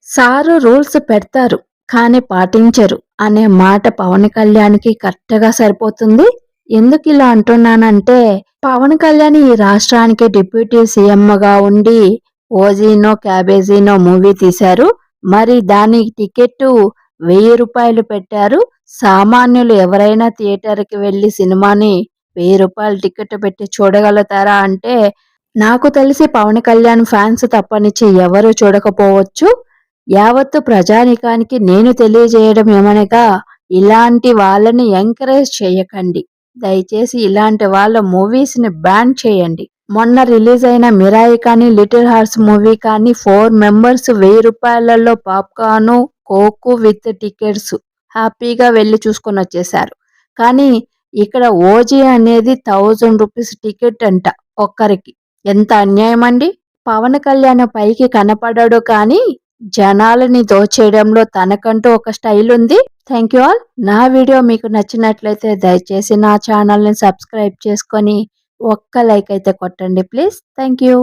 Sir rules పెడతారు కానీ పాటించరు అనే మాట పవన్ కళ్యాణ్‌కి కరెక్ట్‌గా సరిపోతుంది. ఎందుకిలా అంటున్నానంటే, పవన్ కళ్యాణ్ ఈ రాష్ట్రానికి డిప్యూటీ సీఎంగా ఉండి 'ఓజీనో క్యాబేజీనో' మూవీ తీశారు. మరి దానికి టికెట్టు రూ. 1000 పెట్టారు. సామాన్యులు ఎవరైనా థియేటర్‌కి వెళ్లి సినిమాని రూ. 1000 టికెట్ పెట్టి చూడగలుగుతారా అంటే, నాకు తెలిసి పవన్ కళ్యాణ్ ఫ్యాన్స్ తప్పనిచ్చి ఎవరూ చూడకపోవచ్చు. యావత్తు ప్రజానీకానికి నేను తెలియజేయడం ఏమనగా, ఇలాంటి వాళ్ళని ఎంకరేజ్ చేయకండి. దయచేసి ఇలాంటి వాళ్ళ మూవీస్‌ని బ్యాన్ చేయండి. మొన్న రిలీజ్ అయిన 'మిరాయి' కానీ, 'లిటిల్ హార్ట్స్' మూవీ కానీ 4 మెంబర్స్ రూ. 1000లలో పాప్‌కార్ను, కోక్ విత్ టికెట్స్ హ్యాపీగా వెళ్లి చూసుకొనొచ్చేశారు. కానీ ఇక్కడ 'ఓజీ' అనేది రూ. 1000 టికెట్ అంట ఒక్కరికి. ఎంత అన్యాయమండి! పవన్ కళ్యాణ్ పైకి కనపడడు కానీ జనాలని దోచేయడంలో తనకంటూ ఒక స్టైల్ ఉంది. Thank you all. నా వీడియో మీకు నచ్చినట్లయితే దయచేసి నా ఛానల్‌ని సబ్స్క్రైబ్ చేసుకొని ఒక్క లైక్ అయితే కొట్టండి ప్లీజ్. Thank you.